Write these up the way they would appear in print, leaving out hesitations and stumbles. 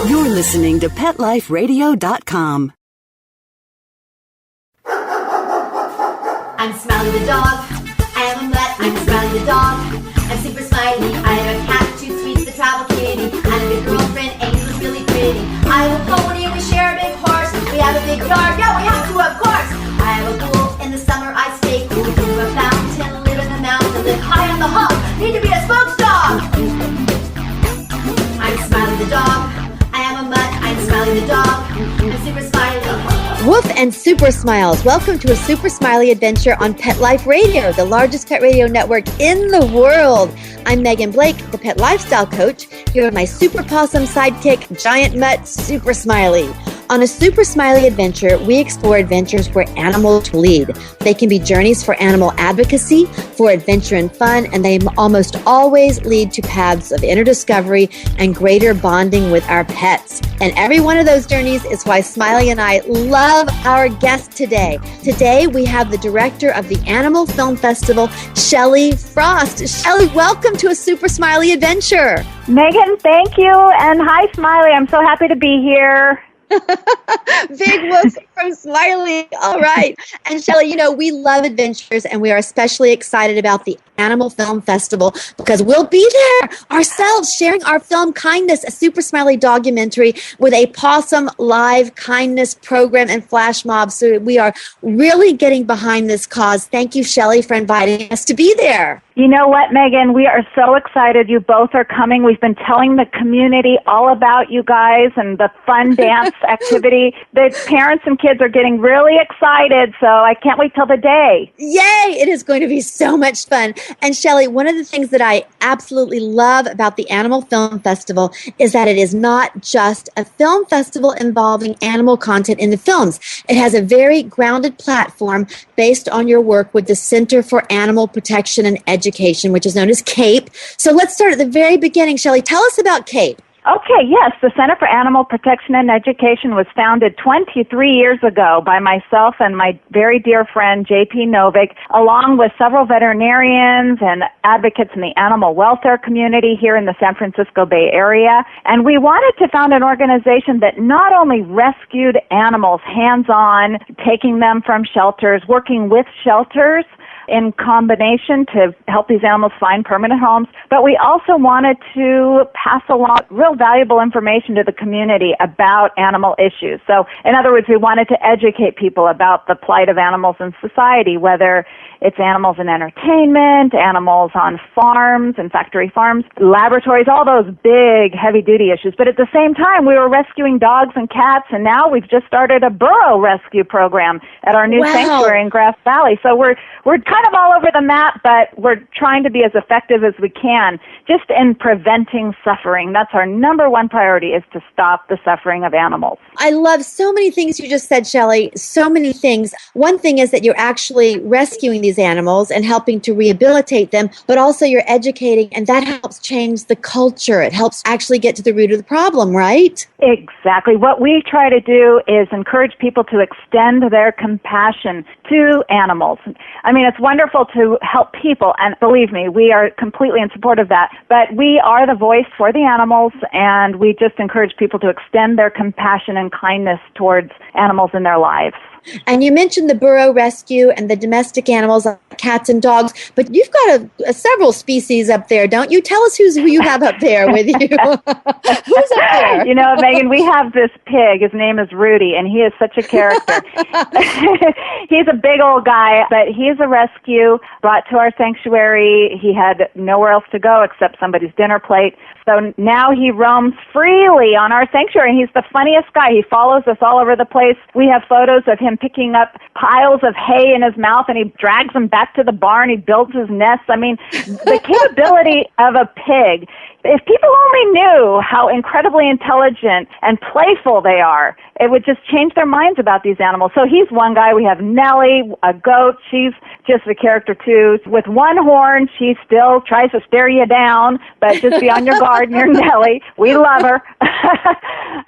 You're listening to PetLifeRadio.com. I'm Smiley the dog. I am a mutt. I'm Smiley the dog. I'm super smiley. I have a cat, 2 sweets, the travel kitty. I have a good girlfriend, Angel's really pretty. I have a pony and we share a big horse. We have a big yard, yeah, we have to, of course. I have a pool. In the summer I stay cool. We have a fountain, live in the mountain, live high on the hog. Need to be a spokes dog. I'm Smiley the dog. I am a mutt. I'm Smiley the dog. I'm super smiley. Woof and Super Smiles. Welcome to a Super Smiley adventure on Pet Life Radio, the largest pet radio network in the world. I'm Megan Blake, the pet lifestyle coach, here with my super possum sidekick, giant mutt, Super Smiley. On a Super Smiley adventure, we explore adventures where animals lead. They can be journeys for animal advocacy, for adventure and fun, and they almost always lead to paths of inner discovery and greater bonding with our pets. And every one of those journeys is why Smiley and I love our guest today. Today, we have the director of the Animal Film Festival, Shelley Frost. Shelley, welcome to a Super Smiley adventure. Megan, thank you. And hi, Smiley. I'm so happy to be here. Big whoops from Smiley. All right. And Shelley, you know, we love adventures and we are especially excited about the Animal Film Festival because we'll be there ourselves sharing our film Kindness, a Super Smiley documentary with a possum live kindness program and flash mob. So we are really getting behind this cause. Thank you, Shelley, for inviting us to be there. You know what, Megan? We are so excited you both are coming. We've been telling the community all about you guys and the fun dance activity. The parents and kids are getting really excited, so I can't wait till the day. Yay! It is going to be so much fun. And Shelley, one of the things that I absolutely love about the Animal Film Festival is that it is not just a film festival involving animal content in the films. It has a very grounded platform based on your work with the Center for Animal Protection and Education, which is known as CAPE. So let's start at the very beginning. Shelley, tell us about CAPE. Okay, yes, the Center for Animal Protection and Education was founded 23 years ago by myself and my very dear friend J.P. Novick, along with several veterinarians and advocates in the animal welfare community here in the San Francisco Bay Area. And we wanted to found an organization that not only rescued animals hands-on, taking them from shelters, working with shelters, in combination to help these animals find permanent homes, but we also wanted to pass along real valuable information to the community about animal issues. So, in other words, we wanted to educate people about the plight of animals in society, whether it's animals in entertainment, animals on farms and factory farms, laboratories, all those big, heavy-duty issues. But at the same time, we were rescuing dogs and cats, and now we've just started a burrow rescue program at our new sanctuary in Grass Valley. So we're kind of all over the map, but we're trying to be as effective as we can just in preventing suffering. That's our number one priority, is to stop the suffering of animals. I love so many things you just said, Shelley, so many things. One thing is that you're actually rescuing these animals and helping to rehabilitate them, but also you're educating, and that helps change the culture. It helps actually get to the root of the problem, right? Exactly. What we try to do is encourage people to extend their compassion to animals. I mean, it's wonderful to help people, and believe me, we are completely in support of that, but we are the voice for the animals, and we just encourage people to extend their compassion and kindness towards animals in their lives. And you mentioned the burrow rescue and the domestic animals, cats and dogs, but you've got several species up there, don't you? Tell us who you have up there with you. Who's up there? You know, Megan, we have this pig. His name is Rudy, and he is such a character. He's a big old guy, but he's a rescue brought to our sanctuary. He had nowhere else to go except somebody's dinner plate. So now he roams freely on our sanctuary. He's the funniest guy. He follows us all over the place. We have photos of him picking up piles of hay in his mouth, and he drags them back to the barn. He builds his nest. I mean, the capability of a pig, if people only knew how incredibly intelligent and playful they are, it would just change their minds about these animals. So he's one guy. We have Nellie, a goat. She's just a character, too. With one horn, she still tries to stare you down, but just be on your guard near Nellie. We love her.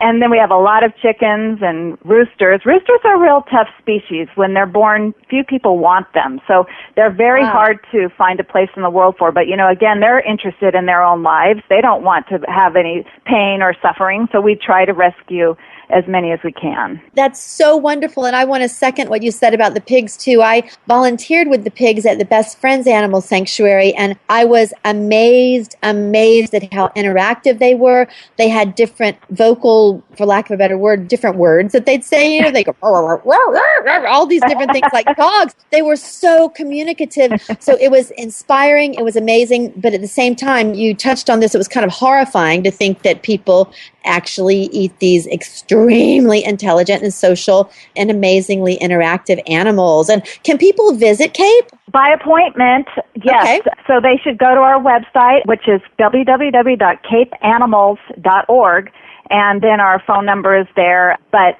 And then we have a lot of chickens and roosters. Roosters are a real tough species. When they're born, few people want them. So they're very hard to find a place in the world for. But, you know, again, they're interested in their own lives. They don't want to have any pain or suffering, so we try to rescue as many as we can. That's so wonderful, and I want to second what you said about the pigs, too. I volunteered with the pigs at the Best Friends Animal Sanctuary, and I was amazed at how interactive they were. They had different vocal, for lack of a better word, different words that they'd say. You know, they go, all these different things like dogs. They were so communicative. So it was inspiring. It was amazing. But at the same time, you touched on this. It was kind of horrifying to think that people actually eat these extremely intelligent and social and amazingly interactive animals. And can people visit Cape? By appointment, yes. Okay. So they should go to our website, which is www.capeanimals.org. And then our phone number is there. But,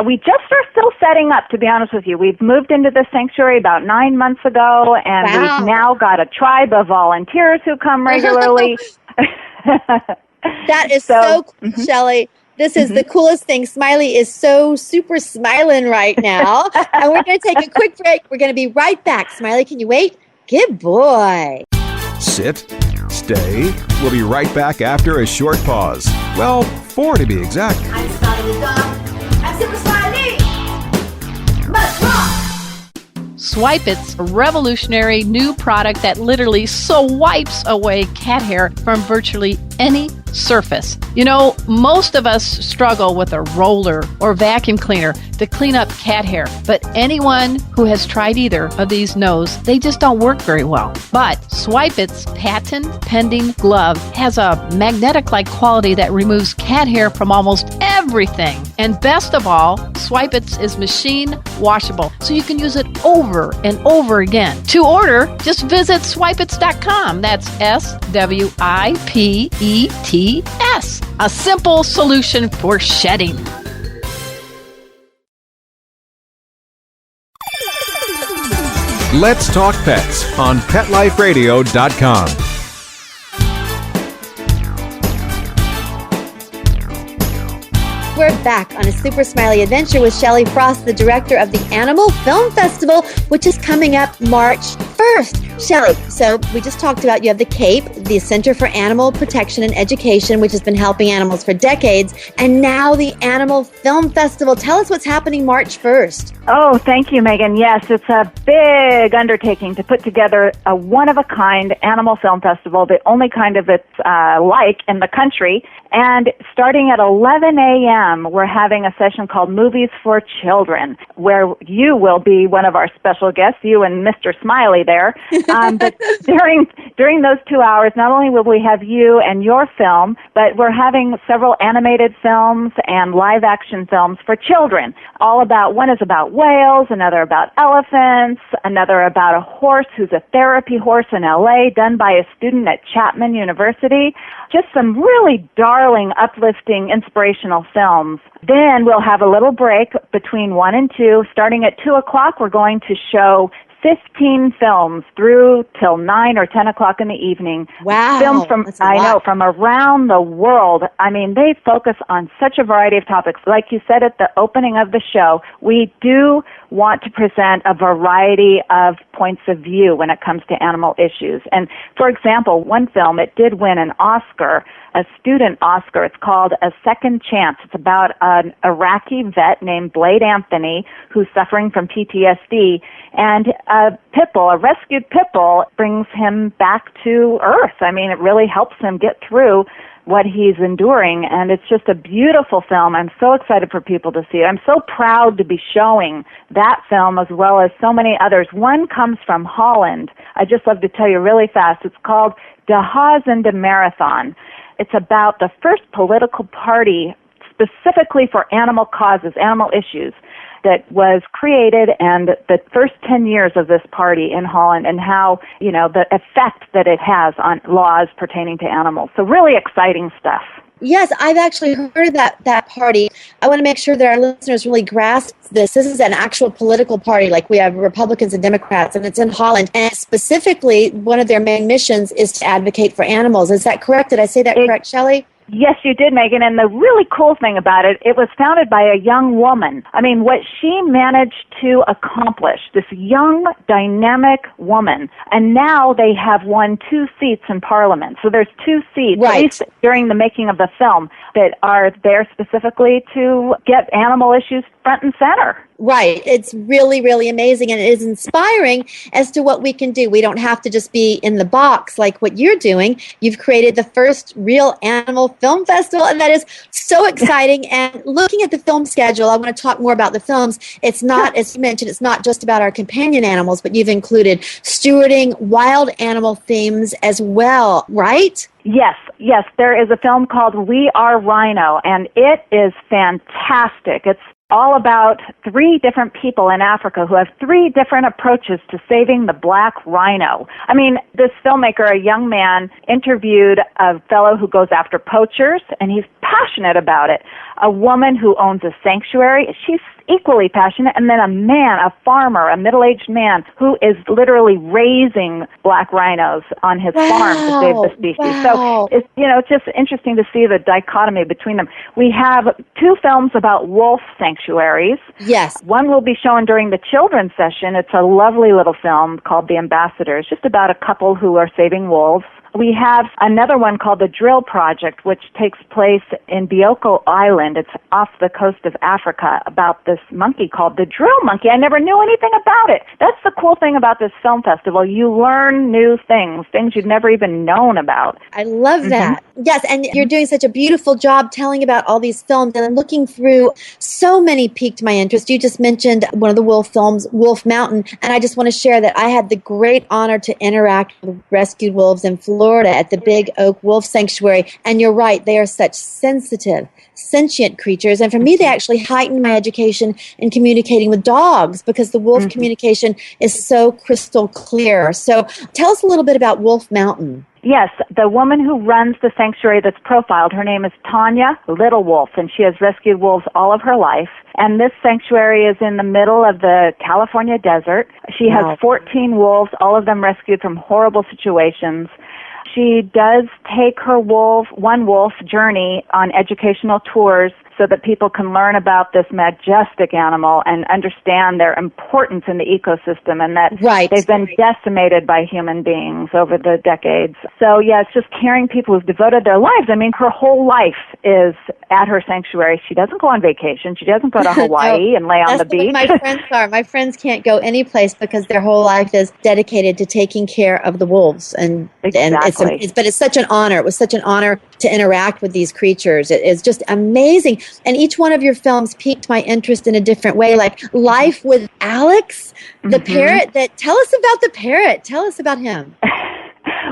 we just are still setting up, to be honest with you. We've moved into the sanctuary about 9 months ago, and We've now got a tribe of volunteers who come regularly. That is so cool, Shelley. This is the coolest thing. Smiley is so super smiling right now. And we're going to take a quick break. We're going to be right back. Smiley, can you wait? Good boy. Sit. Stay. We'll be right back after a short pause. Well, 4 to be exact. I'm Smiley the dog. I'm Super Smiley. Let's rock! Swipe It's a revolutionary new product that literally wipes away cat hair from virtually any surface. You know, most of us struggle with a roller or vacuum cleaner to clean up cat hair, but anyone who has tried either of these knows they just don't work very well. But Swipe It's patent-pending glove has a magnetic-like quality that removes cat hair from almost everything. And best of all, Swipe It's is machine washable, so you can use it over and over again. To order, just visit swipeits.com. That's SWIPETS. A simple solution for shedding. Let's Talk Pets on PetLifeRadio.com. We're back on a Super Smiley adventure with Shelley Frost, the director of the Animal Film Festival, which is coming up March 1st. Shelley, so we just talked about you have the CAPE, the Center for Animal Protection and Education, which has been helping animals for decades, and now the Animal Film Festival. Tell us what's happening March 1st. Oh, thank you, Megan. Yes, it's a big undertaking to put together a one-of-a-kind animal film festival, the only kind of its like in the country. And starting at 11 a.m., we're having a session called Movies for Children, where you will be one of our special guests, you and Mr. Smiley there. But during those 2 hours, not only will we have you and your film, but we're having several animated films and live-action films for children. One is about whales, another about elephants, another about a horse who's a therapy horse in L.A., done by a student at Chapman University. Just some really darling, uplifting, inspirational films. Then we'll have a little break between 1 and 2. Starting at 2 o'clock, we're going to show 15 films through till 9 or 10 o'clock in the evening. Wow. Films from from around the world. I mean, they focus on such a variety of topics. Like you said at the opening of the show, we do want to present a variety of points of view when it comes to animal issues. And for example, one film, it did win an Oscar, a student Oscar. It's called A Second Chance. It's about an Iraqi vet named Blade Anthony who's suffering from PTSD. And a rescued pit bull, brings him back to Earth. I mean, it really helps him get through what he's enduring, and it's just a beautiful film. I'm so excited for people to see it. I'm so proud to be showing that film as well as so many others. One comes from Holland. I just love to tell you really fast. It's called De Haas and de Marathon. It's about the first political party specifically for animal causes, animal issues, that was created, and the first 10 years of this party in Holland, and how, the effect that it has on laws pertaining to animals. So really exciting stuff. Yes, I've actually heard of that party. I want to make sure that our listeners really grasp this. This is an actual political party, like we have Republicans and Democrats, and it's in Holland. And specifically, one of their main missions is to advocate for animals. Is that correct? Did I say that correct, Shelley? Yes, you did, Megan. And the really cool thing about it, it was founded by a young woman. I mean, what she managed to accomplish, this young, dynamic woman. And now they have won 2 seats in Parliament. So there's 2 seats, Right. at least during the making of the film, that are there specifically to get animal issues front and center. Right. It's really, really amazing. And it is inspiring as to what we can do. We don't have to just be in the box like what you're doing. You've created the first real animal film festival, and that is so exciting. And looking at the film schedule, I want to talk more about the films. It's not, as you mentioned, it's not just about our companion animals, but you've included stewarding wild animal themes as well, right? Yes. There is a film called We Are Rhino, and it is fantastic. It's all about 3 different people in Africa who have 3 different approaches to saving the black rhino. I mean, this filmmaker, a young man, interviewed a fellow who goes after poachers, and he's passionate about it. A woman who owns a sanctuary, she's equally passionate, and then a man, a farmer, a middle-aged man who is literally raising black rhinos on his farm to save the species. Wow. So it's just interesting to see the dichotomy between them. We have 2 films about wolf sanctuaries. Yes. One will be shown during the children's session. It's a lovely little film called The Ambassadors, just about a couple who are saving wolves. We have another one called The Drill Project, which takes place in Bioko Island. It's off the coast of Africa, about this monkey called the drill monkey. I never knew anything about it. That's the cool thing about this film festival. You learn new things you'd never even known about. I love that. Yes, and you're doing such a beautiful job telling about all these films, and I'm looking through so many piqued my interest. You just mentioned one of the wolf films, Wolf Mountain, and I just want to share that I had the great honor to interact with rescued wolves in Florida at the Big Oak Wolf Sanctuary, and you're right, they are such sensitive, sentient creatures, and for me they actually heightened my education in communicating with dogs because the wolf communication is so crystal clear. So tell us a little bit about Wolf Mountain. Yes, the woman who runs the sanctuary that's profiled, her name is Tanya Little Wolf, and she has rescued wolves all of her life. And this sanctuary is in the middle of the California desert. She has 14 wolves, all of them rescued from horrible situations. She does take her one wolf journey on educational tours so that people can learn about this majestic animal and understand their importance in the ecosystem, and that they've been decimated by human beings over the decades. So, yeah, it's just caring people who've devoted their lives. I mean, her whole life is at her sanctuary. She doesn't go on vacation. She doesn't go to Hawaii and lay on the beach. That's what my friends are. My friends can't go any place because their whole life is dedicated to taking care of the wolves. And but it's such an honor. It was such an honor to interact with these creatures. It is just amazing. And each one of your films piqued my interest in a different way, like Life with Alex, the parrot. Tell us about the parrot. Tell us about him.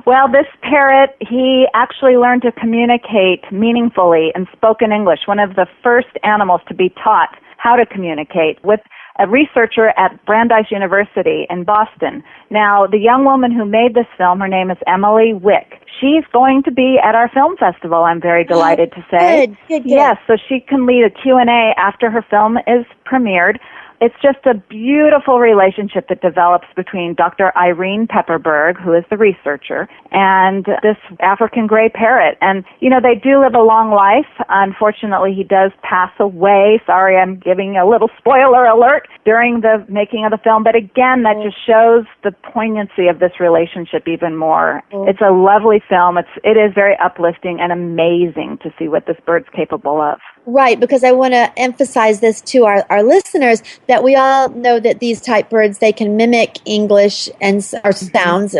Well, this parrot, he actually learned to communicate meaningfully in spoken English, one of the first animals to be taught how to communicate with a researcher at Brandeis University in Boston. Now, the young woman who made this film, her name is Emily Wick. She's going to be at our film festival, I'm very delighted to say. Good. Yes, so she can lead a Q&A after her film is premiered. It's just a beautiful relationship that develops between Dr. Irene Pepperberg, who is the researcher, and this African gray parrot. And, they do live a long life. Unfortunately, he does pass away. Sorry, I'm giving a little spoiler alert during the making of the film. But again, that just shows the poignancy of this relationship even more. It's a lovely film. It is very uplifting and amazing to see what this bird's capable of. Right, because I want to emphasize this to our listeners, that we all know that these type birds, they can mimic English and or sounds,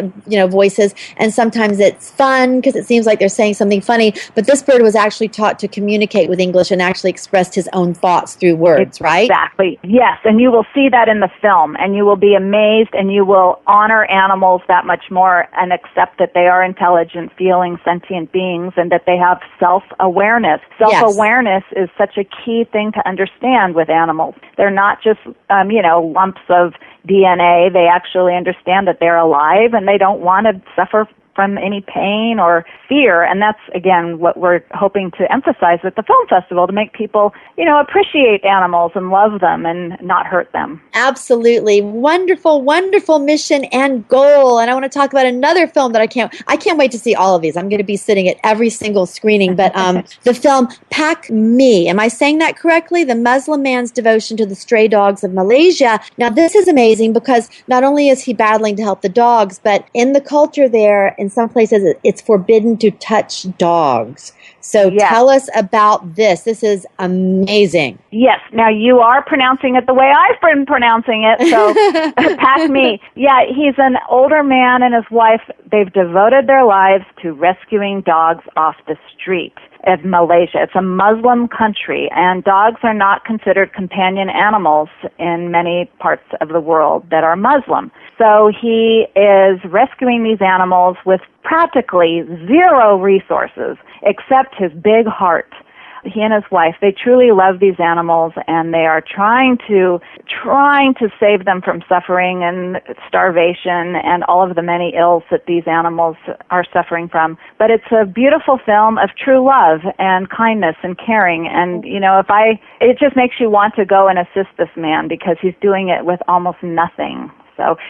voices, and sometimes it's fun because it seems like they're saying something funny, but this bird was actually taught to communicate with English and actually expressed his own thoughts through words, right? Exactly, yes, and you will see that in the film, and you will be amazed, and you will honor animals that much more and accept that they are intelligent, feeling, sentient beings, and that they have self-awareness. Self-awareness is such a key thing to understand with animals. They're not just, lumps of DNA. They actually understand that they're alive and they don't want to suffer from any pain or fear. And that's, again, what we're hoping to emphasize at the film festival, to make people, appreciate animals and love them and not hurt them. Absolutely. Wonderful, wonderful mission and goal. And I want to talk about another film that I can't wait to see all of these. I'm going to be sitting at every single screening, but the film Pack Me. Am I saying that correctly? The Muslim man's devotion to the stray dogs of Malaysia. Now, this is amazing because not only is he battling to help the dogs, but in the culture there, in some places, it's forbidden to touch dogs. So tell us about this. This is amazing. Yes. Now, you are pronouncing it the way I've been pronouncing it, so Pack Me. Yeah, he's an older man and his wife. They've devoted their lives to rescuing dogs off the street of Malaysia. It's a Muslim country, and dogs are not considered companion animals in many parts of the world that are Muslim. So he is rescuing these animals with practically zero resources except his big heart. He and his wife, they truly love these animals, and they are trying to save them from suffering and starvation and all of the many ills that these animals are suffering from. But it's a beautiful film of true love and kindness and caring. And, it just makes you want to go and assist this man because he's doing it with almost nothing.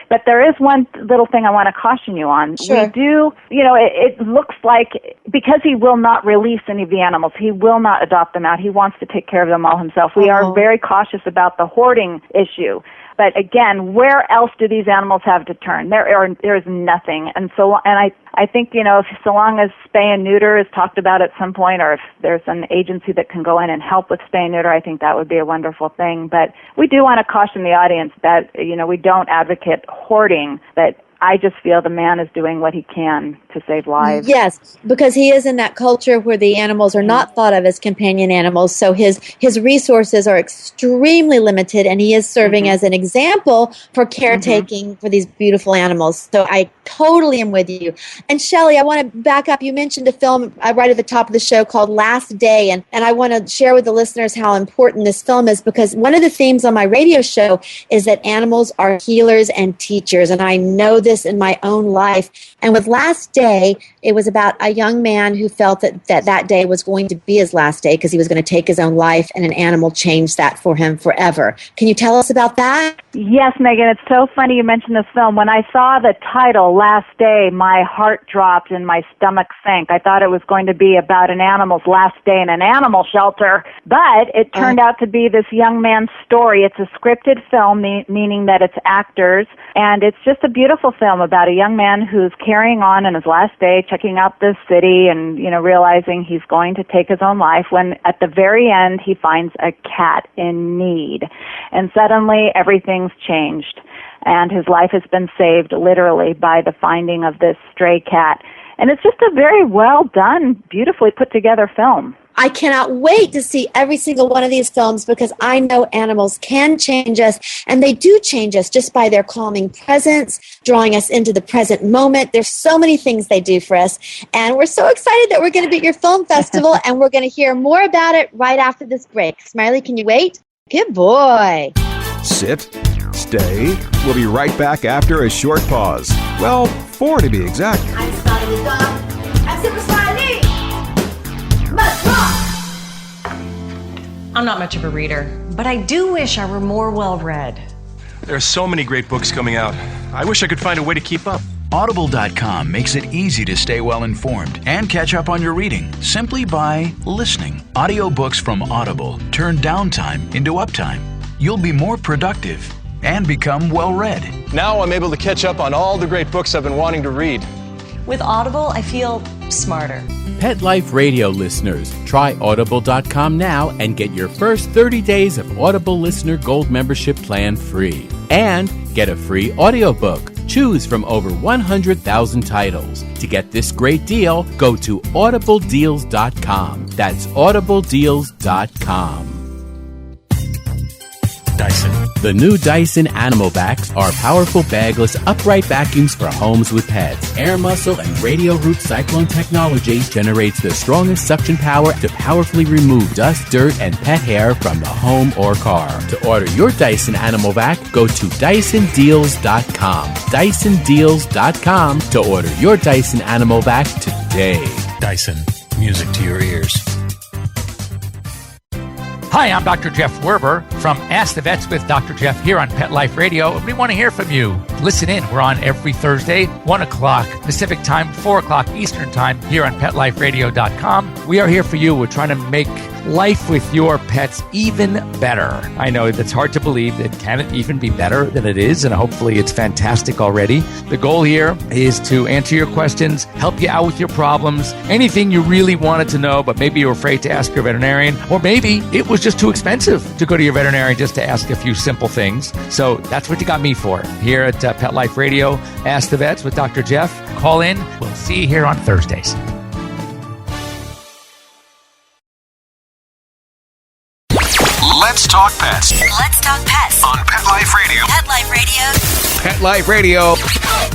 But there is one little thing I want to caution you on. Sure. We do, it looks like, because he will not release any of the animals, he will not adopt them out. He wants to take care of them all himself. We are very cautious about the hoarding issue. But again, where else do these animals have to turn? There is nothing. And I think, if so long as spay and neuter is talked about at some point, or if there's an agency that can go in and help with spay and neuter, I think that would be a wonderful thing. But we do want to caution the audience that, we don't advocate hoarding, but I just feel the man is doing what he can to save lives. Yes, because he is in that culture where the animals are not thought of as companion animals, so his resources are extremely limited, and he is serving as an example for caretaking for these beautiful animals. So I totally am with you. And Shelley, I want to back up. You mentioned a film right at the top of the show called Last Day, and I want to share with the listeners how important this film is, because one of the themes on my radio show is that animals are healers and teachers, and I know this in my own life. And with Last Day, it was about a young man who felt that day was going to be his last day because he was going to take his own life, and an animal changed that for him forever. Can you tell us about that? Yes, Megan, it's so funny you mentioned this film. When I saw the title, Last Day, my heart dropped and my stomach sank. I thought it was going to be about an animal's last day in an animal shelter, but it turned out to be this young man's story. It's a scripted film, meaning that it's actors, and it's just a beautiful film about a young man who's carrying on in his last day, checking out this city and, realizing he's going to take his own life, when at the very end he finds a cat in need. And suddenly everything's changed, and his life has been saved literally by the finding of this stray cat. And it's just a very well done, beautifully put together film. I cannot wait to see every single one of these films, because I know animals can change us, and they do change us just by their calming presence, drawing us into the present moment. There's so many things they do for us, and we're so excited that we're going to be at your film festival, and we're going to hear more about it right after this break. Smiley, can you wait? Good boy. Sit, stay. We'll be right back after a short pause. Well, 4 to be exact. I'm Smiley the dog. I'm Super Smiley. Let's rock! I'm not much of a reader, but I do wish I were more well-read. There are so many great books coming out. I wish I could find a way to keep up. Audible.com makes it easy to stay well-informed and catch up on your reading simply by listening. Audiobooks from Audible turn downtime into uptime. You'll be more productive and become well-read. Now I'm able to catch up on all the great books I've been wanting to read. With Audible, I feel smarter. Pet Life Radio listeners, try Audible.com now and get your first 30 days of Audible Listener Gold membership plan free. And get a free audiobook. Choose from over 100,000 titles. To get this great deal, go to audibledeals.com. That's audibledeals.com. Dyson. The new Dyson Animal Vacs are powerful bagless upright vacuums for homes with pets. Air muscle and radio root cyclone technology generates the strongest suction power to powerfully remove dust, dirt, and pet hair from the home or car. To order your Dyson Animal Vac, go to DysonDeals.com. DysonDeals.com to order your Dyson Animal Vac today. Dyson. Music to your ears. Hi, I'm Dr. Jeff Werber from Ask the Vets with Dr. Jeff here on Pet Life Radio. We want to hear from you. Listen in. We're on every Thursday, 1 o'clock Pacific time, 4 o'clock Eastern time here on PetLifeRadio.com. We are here for you. We're trying to make life with your pets even better. I know that's hard to believe. That can it even be better than it is? And hopefully it's fantastic already. The goal here is to answer your questions, help you out with your problems, anything you really wanted to know, but maybe you're afraid to ask your veterinarian, or maybe it was just too expensive to go to your veterinarian just to ask a few simple things. So that's what you got me for here at Pet Life Radio. Ask the Vets with Dr. Jeff. Call in. We'll see you here on Thursdays. Let's talk pets Let's talk pets on Pet Life Radio. Pet Life Radio.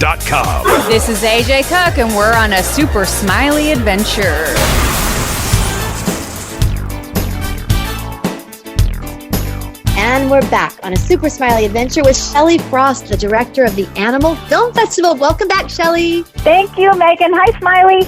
PetLifeRadio.com. This is AJ Cook, and we're on a super smiley adventure. And we're back on a super smiley adventure with Shelley Frost, the director of the Animal Film Festival. Welcome back, Shelley. Thank you, Megan. Hi, Smiley.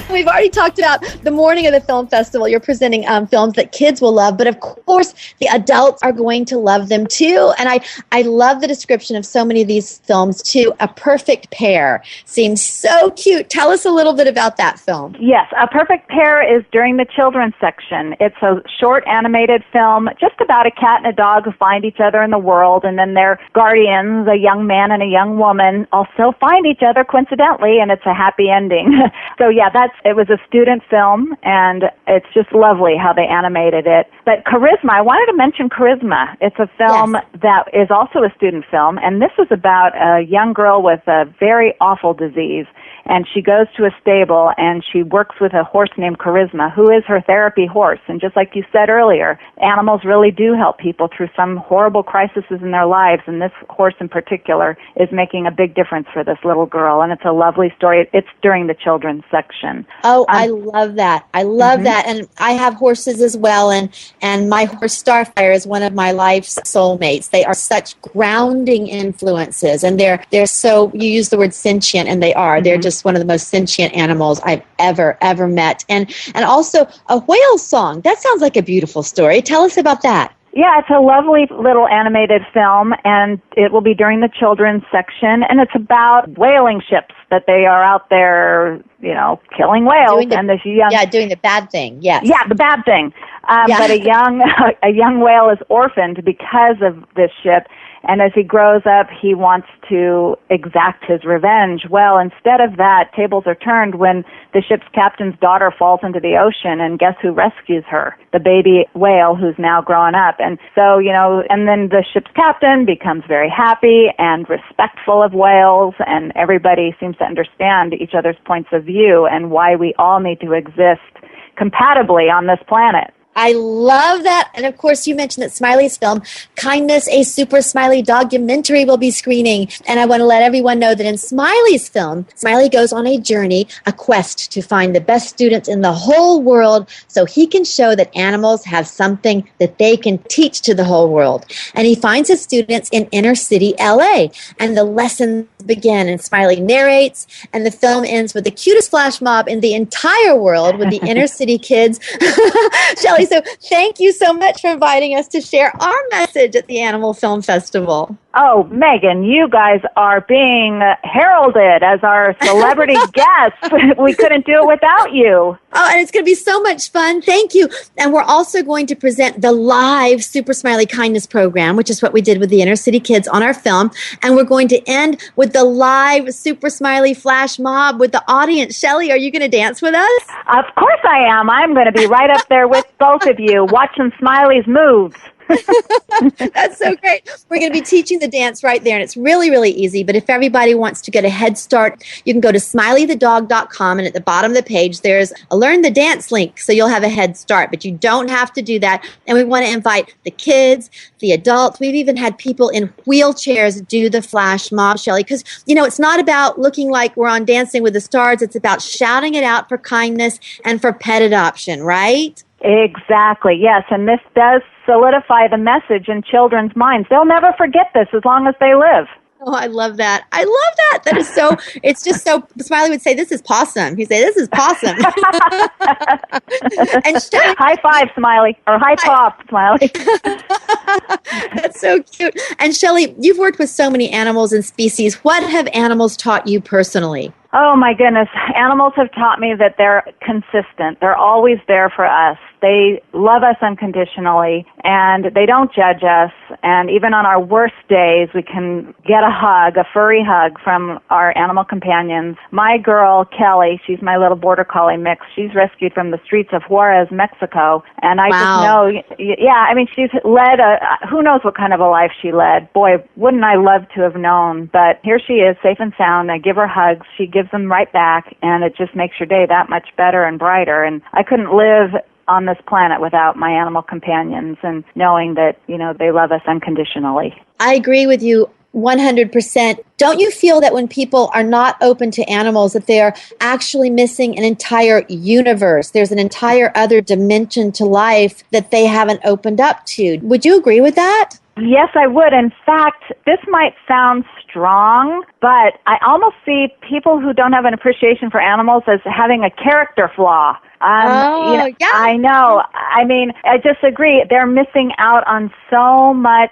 We've already talked about the morning of the film festival. You're presenting films that kids will love, but of course, the adults are going to love them too. And I love the description of so many of these films too. A Perfect Pair seems so cute. Tell us a little bit about that film. Yes, A Perfect Pair is during the children's section. It's a short animated film just about a cat and a dog who find each other in the world, and then their guardians, a young man and a young woman, also find each other coincidentally, and it's a happy ending. So yeah, it was a student film, and it's just lovely how they animated it. But Charisma, I wanted to mention Charisma. It's a film that is also a student film, and this was about a young girl with a very awful disease. And she goes to a stable, and she works with a horse named Charisma, who is her therapy horse. And just like you said earlier, animals really do help people through some horrible crises in their lives, and this horse in particular is making a big difference for this little girl. And it's a lovely story. It's during the children's section. Oh, I love that. I love that. And I have horses as well, and my horse Starfire is one of my life's soulmates. They are such grounding influences, and they're so, you use the word sentient, and they are. They're just one of the most sentient animals I've ever met. And also a whale song. That sounds like a beautiful story. Tell us about that. Yeah, it's a lovely little animated film, and it will be during the children's section, and it's about whaling ships, that they are out there, killing whales. Doing the bad thing, yes. Yeah, the bad thing. But a young whale is orphaned because of this ship, and as he grows up, he wants to exact his revenge. Well, instead of that, tables are turned when the ship's captain's daughter falls into the ocean, and guess who rescues her? The baby whale who's now grown up. And so, and then the ship's captain becomes very happy and respectful of whales, and everybody seems to understand each other's points of view and why we all need to exist compatibly on this planet. I love that. And of course, you mentioned that Smiley's film, Kindness, a Super Smiley Dogumentary, will be screening. And I want to let everyone know that in Smiley's film, Smiley goes on a journey, a quest to find the best students in the whole world so he can show that animals have something that they can teach to the whole world. And he finds his students in inner city LA. And the lessons begin, and Smiley narrates, and the film ends with the cutest flash mob in the entire world with the inner city kids. Shelley, so thank you so much for inviting us to share our message at the Animal Film Festival. Oh, Megan, you guys are being heralded as our celebrity guests. We couldn't do it without you. Oh, and it's going to be so much fun. Thank you. And we're also going to present the live Super Smiley Kindness program, which is what we did with the inner city kids on our film. And we're going to end with the live Super Smiley flash mob with the audience. Shelley, are you going to dance with us? Of course I am. I'm going to be right up there with both of you, watching Smiley's moves. That's so great. We're going to be teaching the dance right there, and it's really, really easy. But if everybody wants to get a head start, you can go to smileythedog.com, and at the bottom of the page, there's a Learn the Dance link, so you'll have a head start. But you don't have to do that. And we want to invite the kids, the adults. We've even had people in wheelchairs do the flash mob, Shelley, because, it's not about looking like we're on Dancing with the Stars. It's about shouting it out for kindness and for pet adoption, right? Exactly, yes. And this does solidify the message in children's minds. They'll never forget this as long as they live. Oh, I love that. I love that. That is so, it's just so, Smiley would say, this is possum. He'd say, this is possum. And Shelley, high five, Smiley, or high pop, Smiley. That's so cute. And Shelley, you've worked with so many animals and species. What have animals taught you personally? Oh, my goodness. Animals have taught me that they're consistent. They're always there for us. They love us unconditionally, and they don't judge us. And even on our worst days, we can get a hug, a furry hug from our animal companions. My girl, Kelly, she's my little border collie mix. She's rescued from the streets of Juarez, Mexico. And I just know, she's led who knows what kind of a life she led. Boy, wouldn't I love to have known. But here she is, safe and sound. I give her hugs. She gives them right back, and it just makes your day that much better and brighter. And I couldn't live on this planet without my animal companions and knowing that, they love us unconditionally. I agree with you 100%. Don't you feel that when people are not open to animals, that they are actually missing an entire universe? There's an entire other dimension to life that they haven't opened up to. Would you agree with that? Yes, I would. In fact, this might sound strong, but I almost see people who don't have an appreciation for animals as having a character flaw. Yeah. I know. I disagree. They're missing out on so much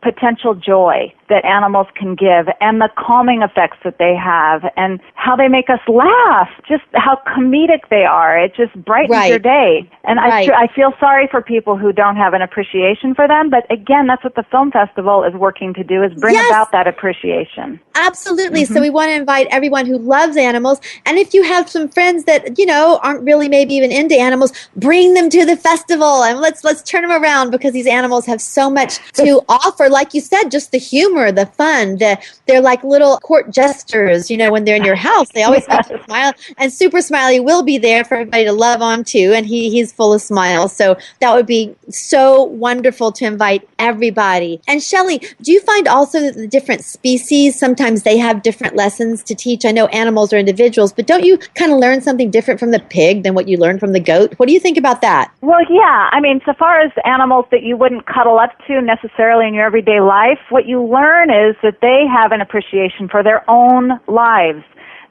potential joy that animals can give, and the calming effects that they have, and how they make us laugh, just how comedic they are. It just brightens your day. And I feel sorry for people who don't have an appreciation for them, but again, that's what the film festival is working to do, is bring about that appreciation. Absolutely. So we want to invite everyone who loves animals, and if you have some friends that, aren't really maybe even into animals, bring them to the festival, and let's turn them around, because these animals have so much to offer. Like you said, just the humor, the fun, they're like little court jesters, when they're in your house. They always make you smile. And Super Smiley will be there for everybody to love on too, and he's full of smiles. So that would be so wonderful to invite everybody. And Shelley, do you find also that the different species, sometimes they have different lessons to teach? I know animals are individuals, but don't you kind of learn something different from the pig than what you learn from the goat? What do you think about that? Well, yeah. So far as animals that you wouldn't cuddle up to necessarily in your everyday life, what you learn is that they have an appreciation for their own lives,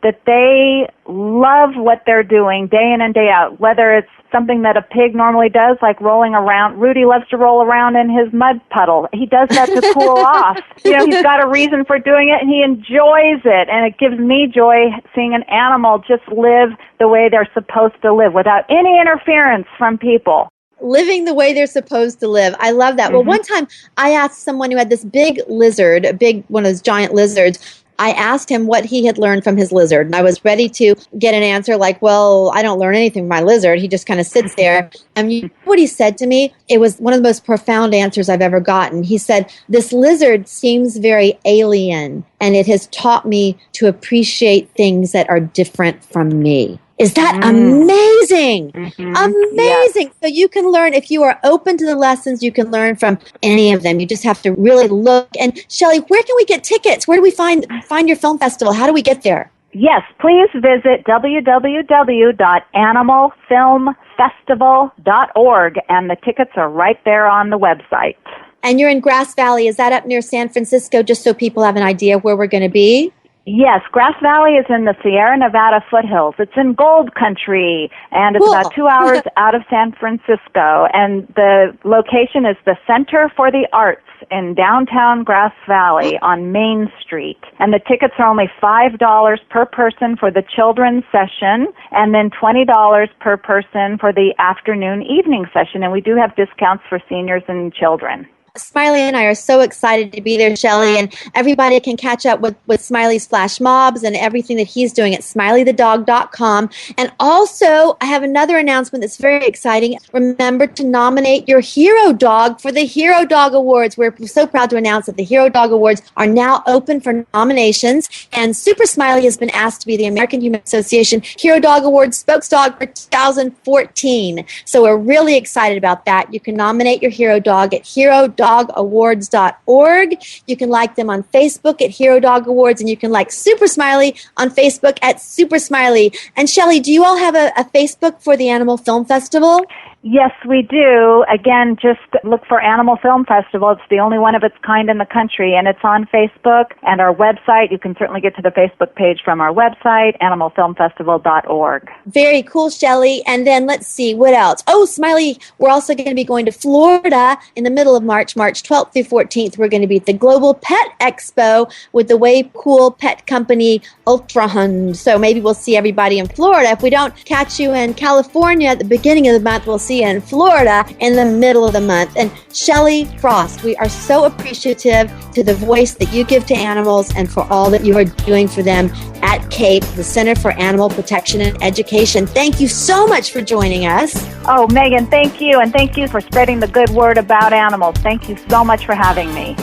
that they love what they're doing day in and day out, whether it's something that a pig normally does, like rolling around. Rudy loves to roll around in his mud puddle. He does that to cool off. He's got a reason for doing it, and he enjoys it. And it gives me joy seeing an animal just live the way they're supposed to live without any interference from people. Living the way they're supposed to live. I love that. Well, one time I asked someone who had this big lizard, one of those giant lizards, I asked him what he had learned from his lizard, and I was ready to get an answer like, well, I don't learn anything from my lizard. He just kind of sits there. And you know what he said to me? It was one of the most profound answers I've ever gotten. He said, this lizard seems very alien, and it has taught me to appreciate things that are different from me. Is that amazing? Amazing. Yes. So you can learn, if you are open to the lessons, you can learn from any of them. You just have to really look. And Shelley, where can we get tickets? Where do we find your film festival? How do we get there? Yes, please visit www.animalfilmfestival.org, and the tickets are right there on the website. And you're in Grass Valley. Is that up near San Francisco, just so people have an idea of where we're going to be? Yes, Grass Valley is in the Sierra Nevada foothills. It's in gold country, and it's about 2 hours out of San Francisco. And the location is the Center for the Arts in downtown Grass Valley on Main Street. And the tickets are only $5 per person for the children's session, and then $20 per person for the afternoon evening session. And we do have discounts for seniors and children. Smiley and I are so excited to be there, Shelley, and everybody can catch up with Smiley's flash mobs and everything that he's doing at smileythedog.com. And also, I have another announcement that's very exciting. Remember to nominate your hero dog for the Hero Dog Awards. We're so proud to announce that the Hero Dog Awards are now open for nominations, and Super Smiley has been asked to be the American Human Association Hero Dog Awards spokesdog for 2014. So we're really excited about that. You can nominate your hero dog at herodogawards.org. You can like them on Facebook at Hero Dog Awards, and you can like Super Smiley on Facebook at Super Smiley. And Shelley, do you all have a Facebook for the Animal Film Festival? Yes, we do. Again, just look for Animal Film Festival. It's the only one of its kind in the country, and it's on Facebook and our website. You can certainly get to the Facebook page from our website, animalfilmfestival.org. Very cool, Shelley. And then let's see, what else? Oh, Smiley, we're also going to be going to Florida in the middle of March 12th through 14th. We're going to be at the Global Pet Expo with the Way Cool Pet Company Ultra Hunt. So maybe we'll see everybody in Florida. If we don't catch you in California at the beginning of the month, we'll see you in Florida in the middle of the month. And Shelley Frost, we are so appreciative to the voice that you give to animals and for all that you are doing for them at CAPE, the Center for Animal Protection and Education. Thank you so much for joining us. Oh, Megan, thank you. And thank you for spreading the good word about animals. Thank you so much for having me.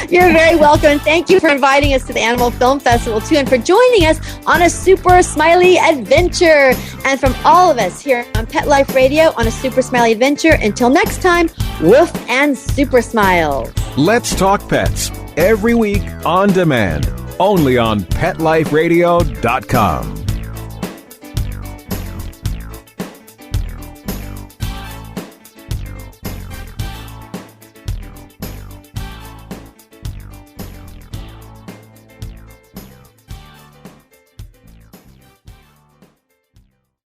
You're very welcome. And thank you for inviting us to the Animal Film Festival, too, and for joining us on a Super Smiley adventure. And from all of us here on Pet Life Radio on a Super Smiley adventure, until next time, woof and super smiles. Let's talk pets every week on demand, only on PetLifeRadio.com.